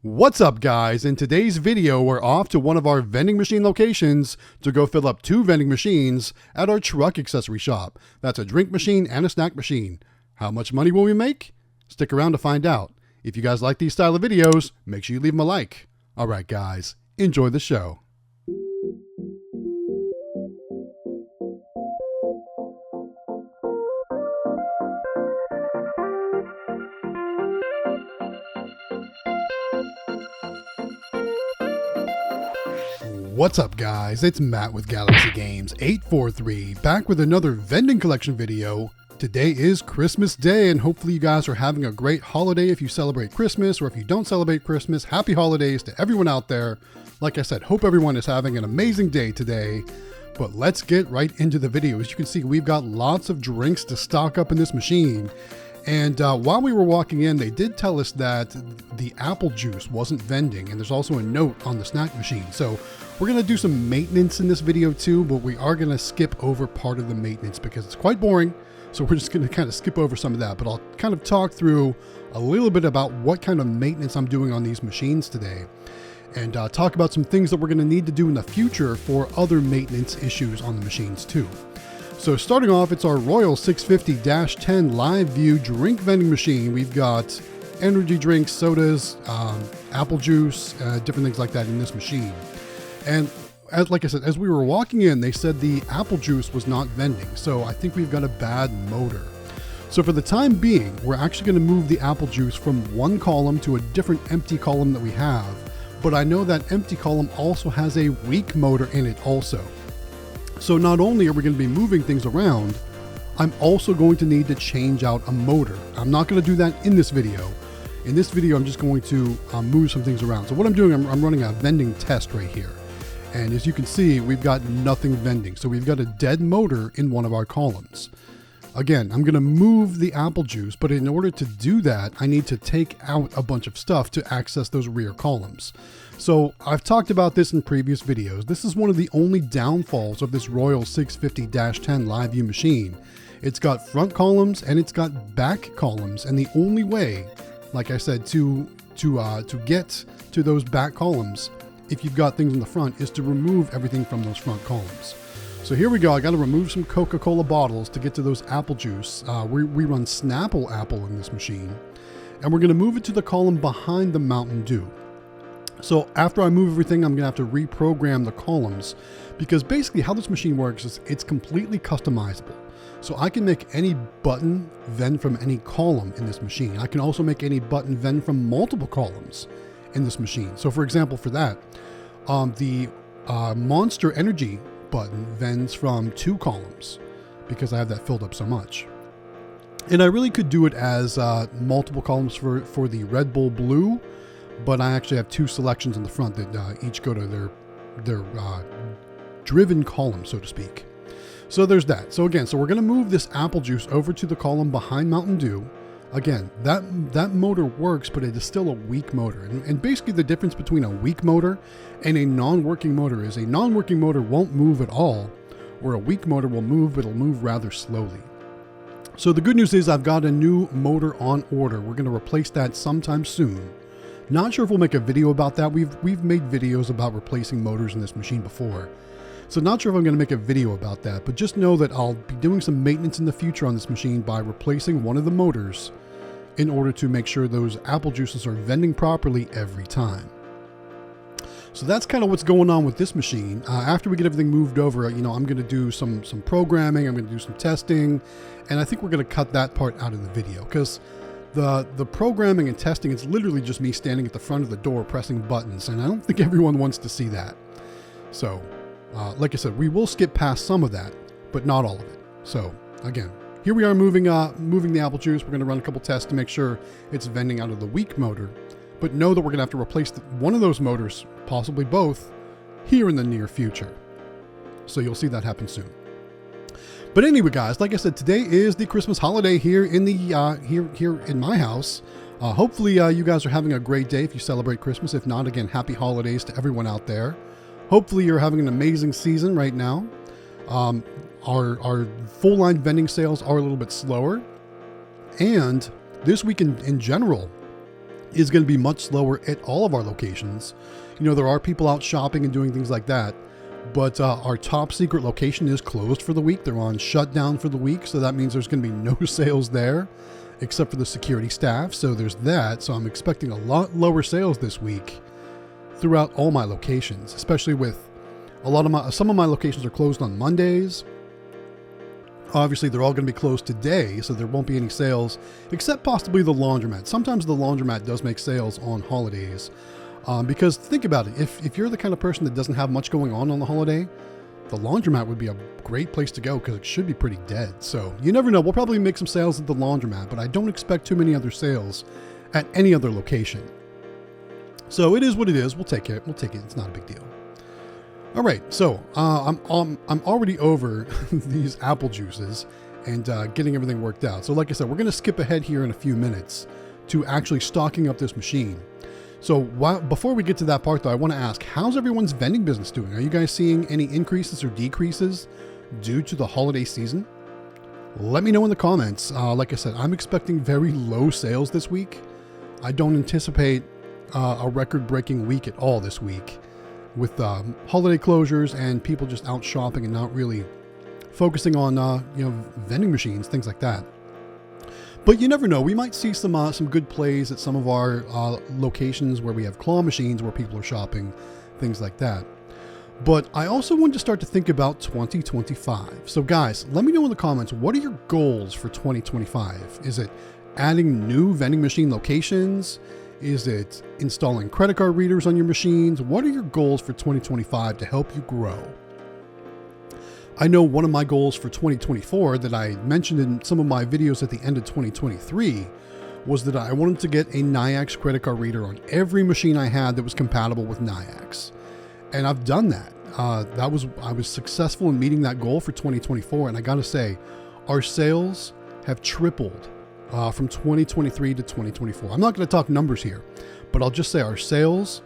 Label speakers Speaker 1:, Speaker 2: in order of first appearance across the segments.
Speaker 1: What's up, guys? In today's video, we're off to one of our vending machine locations to go fill up 2 vending machines at our truck accessory shop. That's a drink machine and a snack machine. How much money will we make? Stick around to find out. If you guys like these style of videos, make sure you leave them a like. All right, guys, enjoy the show. What's up, guys? It's Matt with Galaxy Games 843 back with another vending collection video. Today is Christmas Day, and hopefully you guys are having a great holiday if you celebrate Christmas, or if you don't celebrate Christmas, happy holidays to everyone out there. Like I said, hope everyone is having an amazing day today. But let's get right into the video. As you can see, we've got lots of drinks to stock up in this machine. And while we were walking in, they did tell us that the apple juice wasn't vending, and there's also a note on the snack machine. So we're going to do some maintenance in this video too, but we are going to skip over part of the maintenance because it's quite boring. So we're just going to kind of skip over some of that, but I'll kind of talk through a little bit about what kind of maintenance I'm doing on these machines today, and talk about some things that we're going to need to do in the future for other maintenance issues on the machines too. So starting off, it's our Royal 650-10 live view drink vending machine. We've got energy drinks, sodas, apple juice, different things like that in this machine. And like I said, as we were walking in, they said the apple juice was not vending. So I think we've got a bad motor. So for the time being, we're actually going to move the apple juice from one column to a different empty column that we have. But I know that empty column also has a weak motor in it also. So not only are we going to be moving things around, I'm also going to need to change out a motor. I'm not going to do that in this video. In this video, I'm just going to move some things around. So what I'm doing, I'm running a vending test right here. And as you can see, we've got nothing vending. So we've got a dead motor in one of our columns. Again, I'm going to move the apple juice, but in order to do that, I need to take out a bunch of stuff to access those rear columns. So I've talked about this in previous videos. This is one of the only downfalls of this Royal 650-10 live view machine. It's got front columns and it's got back columns, and the only way, like I said, to get to those back columns, if you've got things in the front, is to remove everything from those front columns. So here we go. I got to remove some Coca-Cola bottles to get to those apple juice. We run Snapple Apple in this machine, and we're going to move it to the column behind the Mountain Dew. So after I move everything, I'm going to have to reprogram the columns, because basically how this machine works is it's completely customizable. So I can make any button vend from any column in this machine. I can also make any button vend from multiple columns in this machine. So for example, for that, the Monster Energy button vends from 2 columns because I have that filled up so much. And I really could do it as multiple columns for the Red Bull Blue, but I actually have 2 selections in the front that each go to their driven column, so to speak. So there's that. So again, we're going to move this apple juice over to the column behind Mountain Dew. Again, that motor works, but it is still a weak motor. And basically the difference between a weak motor and a non-working motor is a non-working motor won't move at all, or a weak motor will move, but it'll move rather slowly. So the good news is I've got a new motor on order. We're going to replace that sometime soon. Not sure if we'll make a video about that. We've made videos about replacing motors in this machine before. So not sure if I'm going to make a video about that, but just know that I'll be doing some maintenance in the future on this machine by replacing one of the motors in order to make sure those apple juices are vending properly every time. So that's kind of what's going on with this machine. After we get everything moved over, I'm going to do some programming, I'm going to do some testing, and I think we're going to cut that part out of the video, because the programming and testing, it's literally just me standing at the front of the door pressing buttons, and I don't think everyone wants to see that. So like I said, we will skip past some of that, but not all of it. So again, here we are moving the apple juice. We're going to run a couple tests to make sure it's vending out of the weak motor, but know that we're going to have to replace one of those motors, possibly both, here in the near future. So you'll see that happen soon. But anyway, guys, like I said, today is the Christmas holiday here in the here in my house. Hopefully you guys are having a great day if you celebrate Christmas. If not, again, happy holidays to everyone out there. Hopefully you're having an amazing season right now. Our full line vending sales are a little bit slower, and this week in general, is going to be much slower at all of our locations. You know, there are people out shopping and doing things like that, but our top secret location is closed for the week. They're on shutdown for the week, so that means there's going to be no sales there except for the security staff. So there's that. So I'm expecting a lot lower sales this week throughout all my locations, especially with some of my locations are closed on Mondays. Obviously, they're all going to be closed today, so there won't be any sales, except possibly the laundromat. Sometimes the laundromat does make sales on holidays, because think about it. If you're the kind of person that doesn't have much going on the holiday, the laundromat would be a great place to go because it should be pretty dead. So you never know. We'll probably make some sales at the laundromat, but I don't expect too many other sales at any other location. So it is what it is. We'll take it. It's not a big deal. All right, so I'm already over these apple juices and getting everything worked out. So like I said, we're going to skip ahead here in a few minutes to actually stocking up this machine. So before we get to that part, though, I want to ask, how's everyone's vending business doing? Are you guys seeing any increases or decreases due to the holiday season? Let me know in the comments. Like I said, I'm expecting very low sales this week. I don't anticipate a record-breaking week at all this week, with holiday closures and people just out shopping and not really focusing on vending machines, things like that. But you never know. We might see some good plays at some of our locations where we have claw machines where people are shopping, things like that. But I also want to start to think about 2025. So guys, let me know in the comments, what are your goals for 2025? Is it adding new vending machine locations? Is it installing credit card readers on your machines? What are your goals for 2025 to help you grow? I know one of my goals for 2024 that I mentioned in some of my videos at the end of 2023 was that I wanted to get a Nayax credit card reader on every machine I had that was compatible with Nayax. And I've done that. I was successful in meeting that goal for 2024. And I got to say, our sales have tripled from 2023 to 2024. I'm not going to talk numbers here, but I'll just say our sales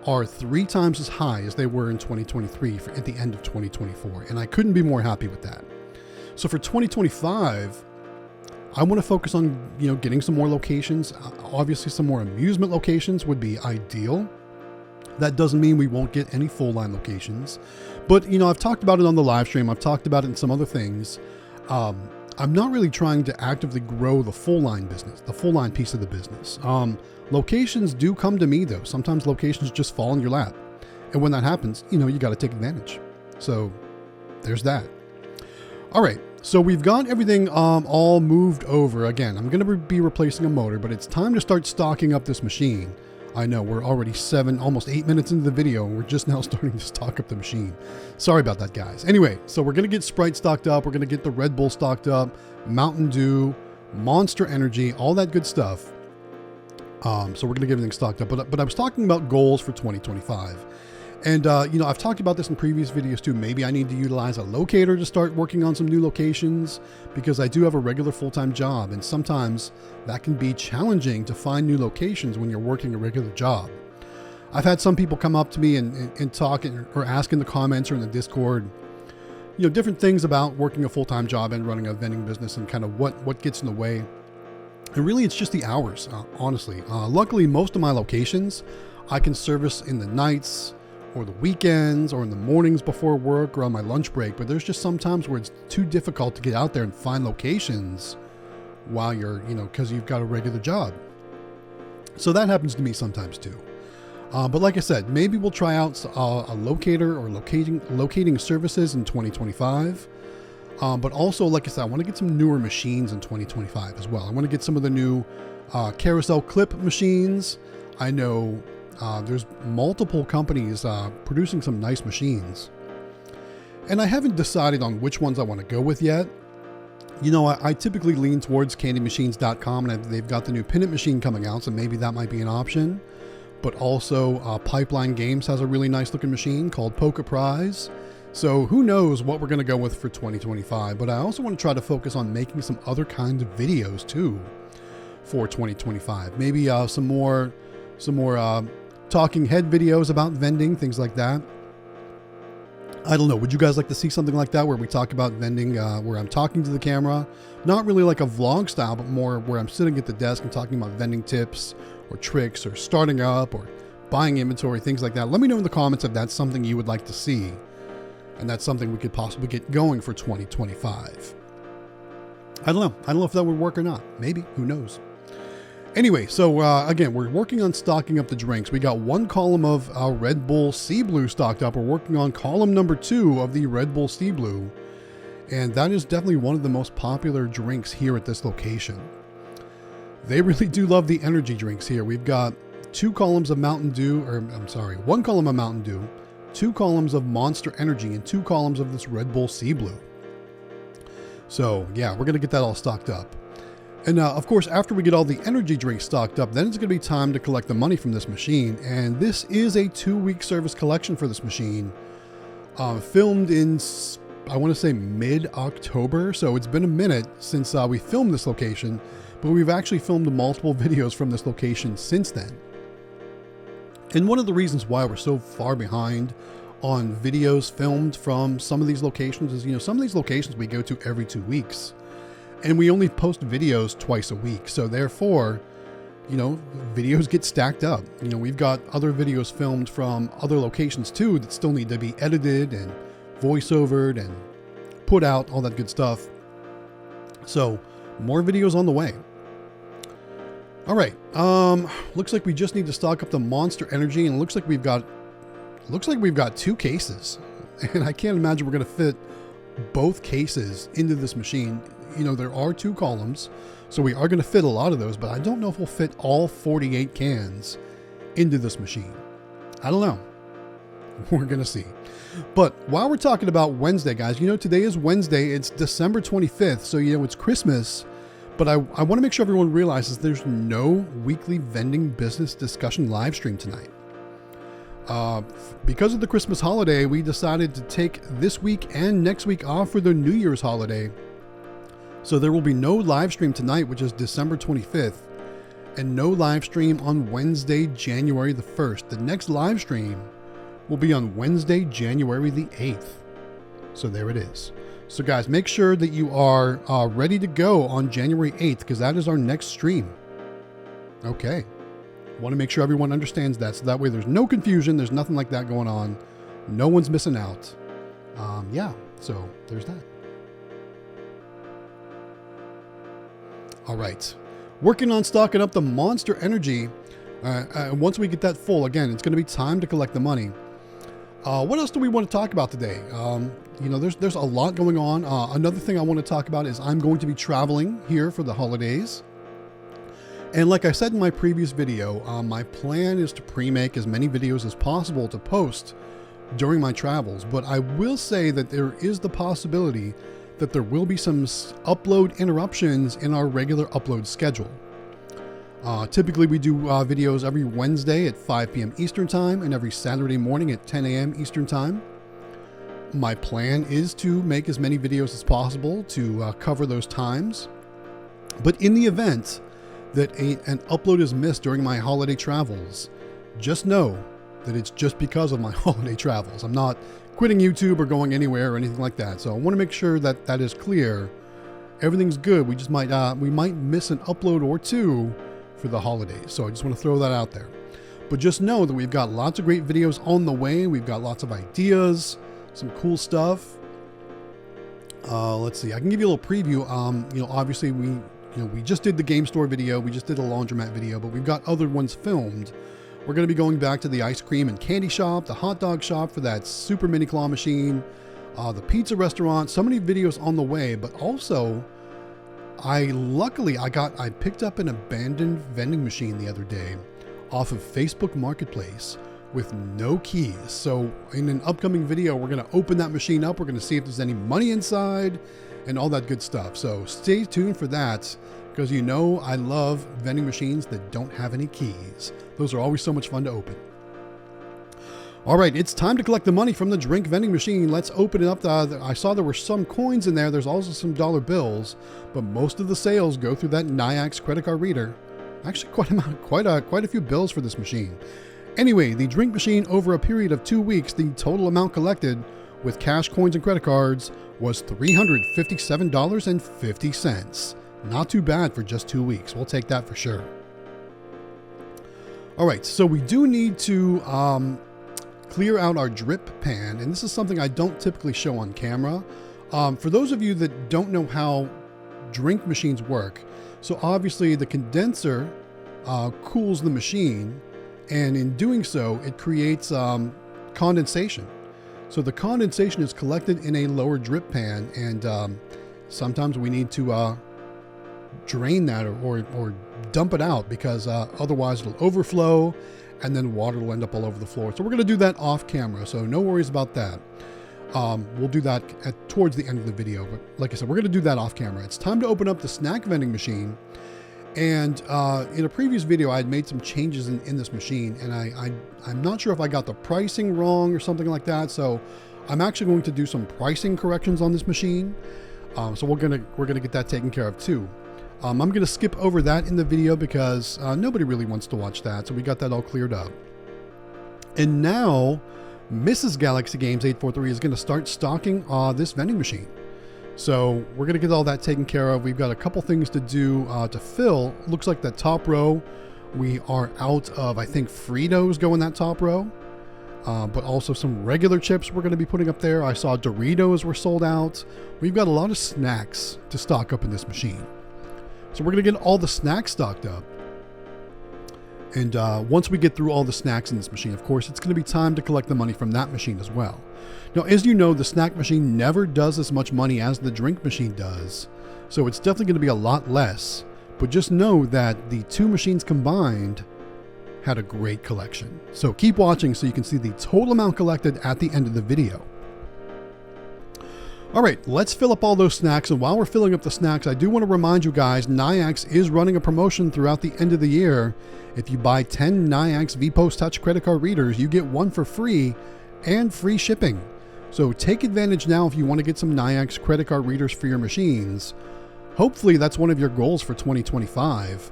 Speaker 1: are 3 times as high as they were in 2023 at the end of 2024. And I couldn't be more happy with that. So for 2025, I want to focus on, getting some more locations. Obviously, some more amusement locations would be ideal. That doesn't mean we won't get any full line locations, but I've talked about it on the live stream. I've talked about it in some other things. I'm not really trying to actively grow the full line business, the full line piece of the business. Locations do come to me though. Sometimes locations just fall in your lap. And when that happens, you got to take advantage. So there's that. All right. So we've got everything all moved over. Again, I'm going to be replacing a motor, but it's time to start stocking up this machine. I know we're already almost 8 minutes into the video, and we're just now starting to stock up the machine. Sorry about that, guys. Anyway, so we're going to get Sprite stocked up. We're going to get the Red Bull stocked up, Mountain Dew, Monster Energy, all that good stuff. So we're going to get everything stocked up. But I was talking about goals for 2025. And, I've talked about this in previous videos too. Maybe I need to utilize a locator to start working on some new locations, because I do have a regular full-time job. And sometimes that can be challenging to find new locations when you're working a regular job. I've had some people come up to me and talk or ask in the comments or in the Discord, different things about working a full-time job and running a vending business and kind of what gets in the way. And really, it's just the hours, honestly. Luckily, most of my locations I can service in the nights, or the weekends, or in the mornings before work, or on my lunch break. But there's just some times where it's too difficult to get out there and find locations while you're, because you've got a regular job. So that happens to me sometimes too. But like I said, maybe we'll try out a locator or locating services in 2025. But also, like I said, I want to get some newer machines in 2025 as well. I want to get some of the new carousel clip machines. I know there's multiple companies producing some nice machines, and I haven't decided on which ones I want to go with yet. I typically lean towards candymachines.com, and they've got the new Pin It machine coming out, so maybe that might be an option. But also Pipeline Games has a really nice looking machine called Poker Prize. So who knows what we're going to go with for 2025. But I also want to try to focus on making some other kinds of videos too for 2025. Maybe some more talking head videos about vending, things like that. I don't know. Would you guys like to see something like that where we talk about vending, where I'm talking to the camera? Not really like a vlog style, but more where I'm sitting at the desk and talking about vending tips or tricks or starting up or buying inventory, things like that. Let me know in the comments if that's something you would like to see. And that's something we could possibly get going for 2025. I don't know. I don't know if that would work or not. Maybe. Who knows? Anyway, so again, we're working on stocking up the drinks. We got one column of our Red Bull Sea Blue stocked up. We're working on column number 2 of the Red Bull Sea Blue. And that is definitely one of the most popular drinks here at this location. They really do love the energy drinks here. We've got 2 columns of Mountain Dew, or I'm sorry, 1 column of Mountain Dew, 2 columns of Monster Energy, and 2 columns of this Red Bull Sea Blue. So yeah, we're going to get that all stocked up. And of course, after we get all the energy drinks stocked up, then it's going to be time to collect the money from this machine. And this is a 2-week service collection for this machine, filmed in, I want to say, mid-October. So it's been a minute since we filmed this location, but we've actually filmed multiple videos from this location since then. And one of the reasons why we're so far behind on videos filmed from some of these locations is, you know, some of these locations we go to every 2 weeks. And we only post videos twice a week. So therefore, you know, videos get stacked up. You know, we've got other videos filmed from other locations too that still need to be edited and voiceovered and put out, all that good stuff. So more videos on the way. All right. Looks like we just need to stock up the Monster Energy, and it looks like we've got 2 cases. And I can't imagine we're going to fit both cases into this machine. You know, there are 2 columns, so we are going to fit a lot of those, but I don't know if we'll fit all 48 cans into this machine. I don't know. We're going to see. But while we're talking about Wednesday, guys, you know, today is Wednesday. It's December 25th, so, you know, it's Christmas. But I want to make sure everyone realizes there's no weekly vending business discussion live stream tonight. Because of the Christmas holiday, we decided to take this week and next week off for the New Year's holiday. So there will be no live stream tonight, which is December 25th, and no live stream on Wednesday, January the 1st. The next live stream will be on Wednesday, January the 8th. So there it is. So guys, make sure that you are ready to go on January 8th, because that is our next stream. Okay. Want to make sure everyone understands that, so that way there's no confusion. There's nothing like that going on. No one's missing out. Yeah, so there's that. All right. Working on stocking up the Monster Energy. Once we get that full, again, it's going to be time to collect the money. What else do we want to talk about today? You know, there's a lot going on. Another thing I want to talk about is I'm going to be traveling here for the holidays. And like I said in my previous video, my plan is to pre-make as many videos as possible to post during my travels. But I will say that there is the possibility that there will be some upload interruptions in our regular upload schedule. Typically we do videos every Wednesday at 5 p.m. Eastern Time and every Saturday morning at 10 a.m. Eastern Time. My plan is to make as many videos as possible to cover those times. But in the event that an upload is missed during my holiday travels, just know that it's just because of my holiday travels. I'm not quitting YouTube or going anywhere or anything like that. So I want to make sure that that is clear. Everything's good. We just might miss an upload or 2 for the holidays. So I just want to throw that out there. But just know that we've got lots of great videos on the way. We've got lots of ideas, some cool stuff. Let's see. I can give you a little preview. You know, obviously we just did the game store video. We just did a laundromat video, but we've got other ones filmed. We're going to be going back to the ice cream and candy shop, the hot dog shop for that super mini claw machine, the pizza restaurant. So many videos on the way, but also I picked up an abandoned vending machine the other day off of Facebook Marketplace with no keys. So in an upcoming video, we're going to open that machine up. We're going to see if there's any money inside and all that good stuff. So stay tuned for that, because you know I love vending machines that don't have any keys. Those are always so much fun to open. All right, it's time to collect the money from the drink vending machine. Let's open it up. I saw there were some coins in there. There's also some dollar bills, but most of the sales go through that Nayax credit card reader. Actually, quite a few bills for this machine. Anyway, the drink machine, over a period of 2 weeks, the total amount collected with cash, coins, and credit cards was $357.50. Not too bad for just 2 weeks. We'll take that for sure. All right, so we do need to clear out our drip pan, and this is something I don't typically show on camera. For those of you that don't know how drink machines work, so obviously the condenser cools the machine, and in doing so, it creates condensation. So the condensation is collected in a lower drip pan, and sometimes we need to drain that or dump it out, because otherwise it'll overflow and then water will end up all over the floor. So we're going to do that off camera, so no worries about that. We'll do that towards the end of the video, but like I said, we're going to do that off camera. It's time to open up the snack vending machine. And in a previous video, I had made some changes in this machine, and I'm not sure if I got the pricing wrong or something like that. So I'm actually going to do some pricing corrections on this machine. So we're gonna get that taken care of too. I'm gonna skip over that in the video because nobody really wants to watch that. So we got that all cleared up. And now Mrs. Galaxy Games 843 is gonna start stocking this vending machine. So we're going to get all that taken care of. We've got a couple things to do to fill. Looks like the top row, we are out of, I think, Fritos go in that top row. But also some regular chips we're going to be putting up there. I saw Doritos were sold out. We've got a lot of snacks to stock up in this machine. So we're going to get all the snacks stocked up. And once we get through all the snacks in this machine, of course, it's going to be time to collect the money from that machine as well. Now, as you know, the snack machine never does as much money as the drink machine does. So it's definitely going to be a lot less. But just know that the two machines combined had a great collection. So keep watching so you can see the total amount collected at the end of the video. All right, let's fill up all those snacks. And while we're filling up the snacks, I do want to remind you guys, Nayax is running a promotion throughout the end of the year. If you buy 10 Nayax VPost Touch credit card readers, you get one for free and free shipping. So take advantage now if you want to get some Nayax credit card readers for your machines. Hopefully that's one of your goals for 2025.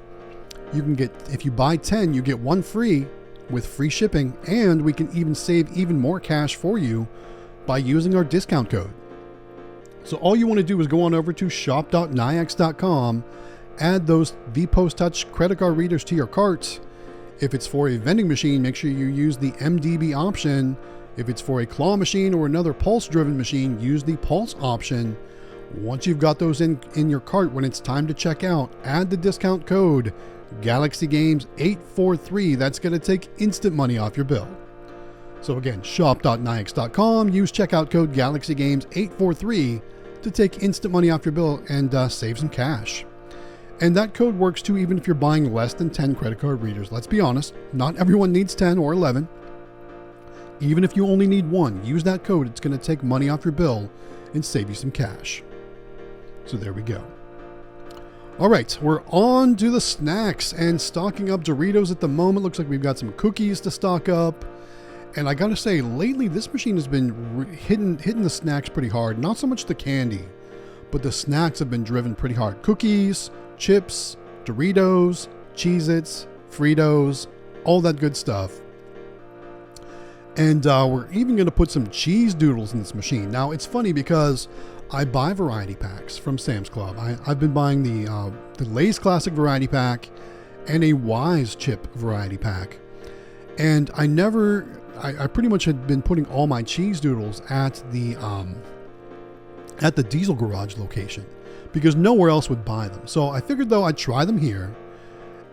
Speaker 1: You can get, if you buy 10, you get one free with free shipping, and we can even save even more cash for you by using our discount code. So all you want to do is go on over to shop.nayax.com, add those VPost Touch credit card readers to your cart. If it's for a vending machine, make sure you use the MDB option. If it's for a claw machine or another pulse-driven machine, use the pulse option. Once you've got those in your cart, when it's time to check out, add the discount code Galaxy Games 843. That's going to take instant money off your bill. So again, shop.nayax.com, use checkout code Galaxy Games 843 to take instant money off your bill and save some cash. And that code works too even if you're buying less than 10 credit card readers. Let's be honest, not everyone needs 10 or 11. Even if you only need one, use that code. It's going to take money off your bill and save you some cash. So there we go. All right, we're on to the snacks and stocking up Doritos at the moment. Looks like we've got some cookies to stock up. And I got to say, lately this machine has been hitting the snacks pretty hard. Not so much the candy, but the snacks have been driven pretty hard. Cookies, chips, Doritos, Cheez-Its, Fritos, all that good stuff. And we're even going to put some cheese doodles in this machine. Now, it's funny because I buy variety packs from Sam's Club. I've been buying the Lay's Classic variety pack and a Wise Chip variety pack. And I pretty much had been putting all my cheese doodles at the Diesel Garage location because nowhere else would buy them. So I figured though I'd try them here.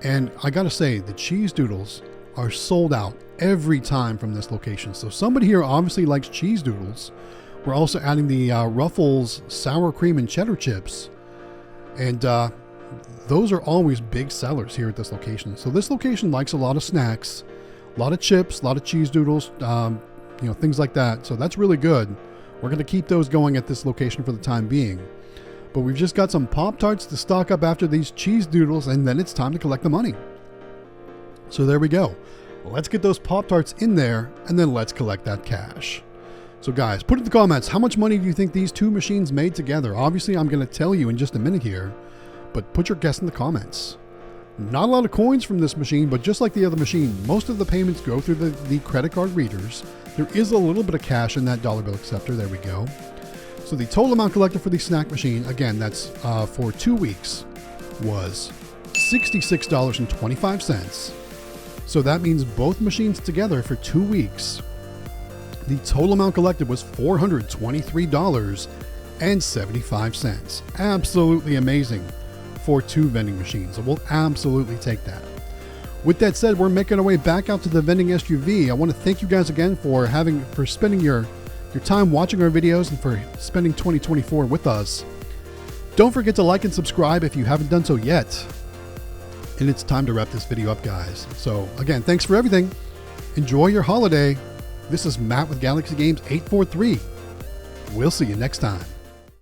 Speaker 1: And I got to say, the cheese doodles are sold out every time from this location. So somebody here obviously likes cheese doodles. We're also adding the Ruffles sour cream and cheddar chips. And those are always big sellers here at this location. So this location likes a lot of snacks, a lot of chips, a lot of cheese doodles, things like that. So that's really good. We're going to keep those going at this location for the time being. But we've just got some Pop-Tarts to stock up after these cheese doodles, and then it's time to collect the money. So there we go. Let's get those Pop-Tarts in there, and then let's collect that cash. So guys, put in the comments, how much money do you think these two machines made together? Obviously, I'm going to tell you in just a minute here, but put your guess in the comments. Not a lot of coins from this machine, but just like the other machine, most of the payments go through the credit card readers. There is a little bit of cash in that dollar bill acceptor. There we go. So the total amount collected for the snack machine, again, that's for 2 weeks, was $66.25. So that means both machines together for 2 weeks, the total amount collected was $423.75. Absolutely amazing for 2 vending machines. So we'll absolutely take that. With that said, we're making our way back out to the vending SUV. I want to thank you guys again for spending your time watching our videos and for spending 2024 with us. Don't forget to like and subscribe if you haven't done so yet. And it's time to wrap this video up, guys. So again, thanks for everything. Enjoy your holiday. This is Matt with Galaxy Games 843. We'll see you next time.